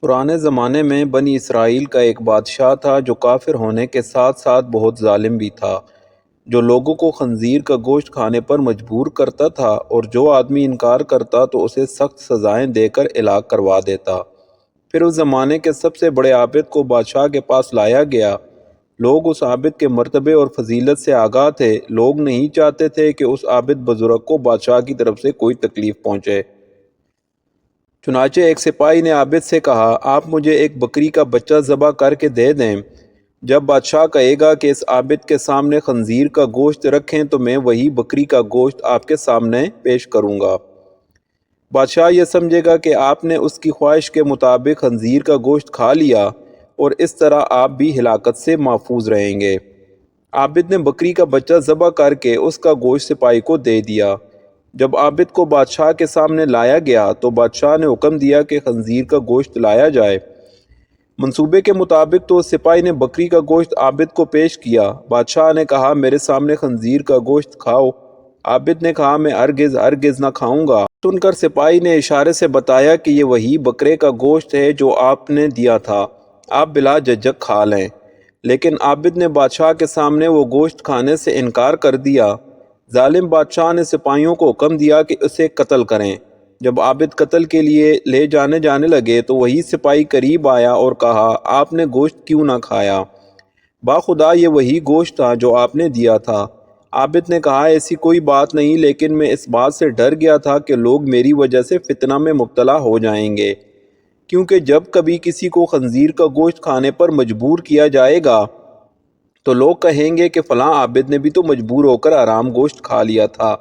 پرانے زمانے میں بنی اسرائیل کا ایک بادشاہ تھا جو کافر ہونے کے ساتھ ساتھ بہت ظالم بھی تھا، جو لوگوں کو خنزیر کا گوشت کھانے پر مجبور کرتا تھا اور جو آدمی انکار کرتا تو اسے سخت سزائیں دے کر ہلاک کروا دیتا۔ پھر اس زمانے کے سب سے بڑے عابد کو بادشاہ کے پاس لایا گیا۔ لوگ اس عابد کے مرتبے اور فضیلت سے آگاہ تھے۔ لوگ نہیں چاہتے تھے کہ اس عابد بزرگ کو بادشاہ کی طرف سے کوئی تکلیف پہنچے۔ چنانچہ ایک سپاہی نے عابد سے کہا، آپ مجھے ایک بکری کا بچہ ذبح کر کے دے دیں۔ جب بادشاہ کہے گا کہ اس عابد کے سامنے خنزیر کا گوشت رکھیں تو میں وہی بکری کا گوشت آپ کے سامنے پیش کروں گا۔ بادشاہ یہ سمجھے گا کہ آپ نے اس کی خواہش کے مطابق خنزیر کا گوشت کھا لیا اور اس طرح آپ بھی ہلاکت سے محفوظ رہیں گے۔ عابد نے بکری کا بچہ ذبح کر کے اس کا گوشت سپاہی کو دے دیا۔ جب عابد کو بادشاہ کے سامنے لایا گیا تو بادشاہ نے حکم دیا کہ خنزیر کا گوشت لایا جائے۔ منصوبے کے مطابق تو سپاہی نے بکری کا گوشت عابد کو پیش کیا۔ بادشاہ نے کہا، میرے سامنے خنزیر کا گوشت کھاؤ۔ عابد نے کہا، میں ہرگز ہرگز نہ کھاؤں گا۔ سن کر سپاہی نے اشارے سے بتایا کہ یہ وہی بکرے کا گوشت ہے جو آپ نے دیا تھا، آپ بلا جھجک کھا لیں۔ لیکن عابد نے بادشاہ کے سامنے وہ گوشت کھانے سے انکار کر دیا۔ ظالم بادشاہ نے سپاہیوں کو حکم دیا کہ اسے قتل کریں۔ جب عابد قتل کے لیے لے جانے لگے تو وہی سپاہی قریب آیا اور کہا، آپ نے گوشت کیوں نہ کھایا؟ باخدا یہ وہی گوشت تھا جو آپ نے دیا تھا۔ عابد نے کہا، ایسی کوئی بات نہیں، لیکن میں اس بات سے ڈر گیا تھا کہ لوگ میری وجہ سے فتنہ میں مبتلا ہو جائیں گے، کیونکہ جب کبھی کسی کو خنزیر کا گوشت کھانے پر مجبور کیا جائے گا تو لوگ کہیں گے کہ فلاں عابد نے بھی تو مجبور ہو کر حرام گوشت کھا لیا تھا،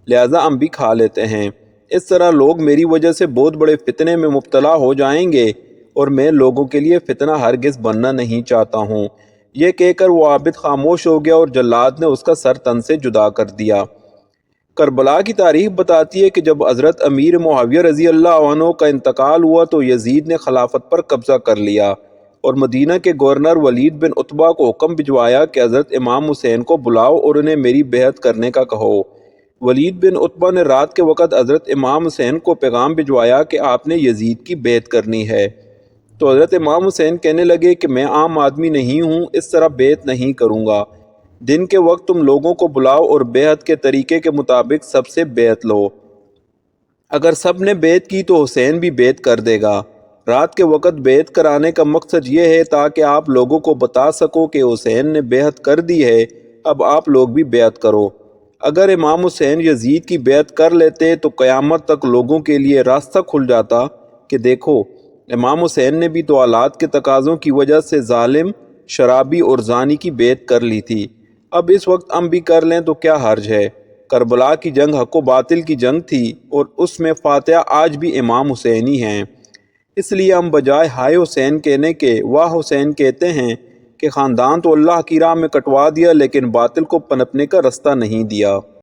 لہٰذا ہم بھی کھا لیتے ہیں۔ اس طرح لوگ میری وجہ سے بہت بڑے فتنے میں مبتلا ہو جائیں گے اور میں لوگوں کے لیے فتنہ ہرگز بننا نہیں چاہتا ہوں۔ یہ کہہ کر وہ عابد خاموش ہو گیا اور جلاد نے اس کا سر تن سے جدا کر دیا۔ کربلا کی تاریخ بتاتی ہے کہ جب حضرت امیر معاویہ رضی اللہ عنہ کا انتقال ہوا تو یزید نے خلافت پر قبضہ کر لیا اور مدینہ کے گورنر ولید بن عتبہ کو حکم بھجوایا کہ حضرت امام حسین کو بلاؤ اور انہیں میری بیعت کرنے کا کہو۔ ولید بن عتبہ نے رات کے وقت حضرت امام حسین کو پیغام بھجوایا کہ آپ نے یزید کی بیعت کرنی ہے، تو حضرت امام حسین کہنے لگے کہ میں عام آدمی نہیں ہوں، اس طرح بیعت نہیں کروں گا۔ دن کے وقت تم لوگوں کو بلاؤ اور بیعت کے طریقے کے مطابق سب سے بیعت لو۔ اگر سب نے بیعت کی تو حسین بھی بیعت کر دے گا۔ رات کے وقت بیعت کرانے کا مقصد یہ ہے تاکہ آپ لوگوں کو بتا سکو کہ حسین نے بیعت کر دی ہے، اب آپ لوگ بھی بیعت کرو۔ اگر امام حسین یزید کی بیعت کر لیتے تو قیامت تک لوگوں کے لیے راستہ کھل جاتا کہ دیکھو، امام حسین نے بھی تو حالات کے تقاضوں کی وجہ سے ظالم، شرابی اور زانی کی بیعت کر لی تھی، اب اس وقت ہم بھی کر لیں تو کیا حرج ہے؟ کربلا کی جنگ حق و باطل کی جنگ تھی اور اس میں فاتح آج بھی امام حسین ہی ہیں۔ اس لیے ہم بجائے ہائے حسین کہنے کے واہ حسین کہتے ہیں کہ خاندان تو اللہ کی راہ میں کٹوا دیا لیکن باطل کو پنپنے کا رستہ نہیں دیا۔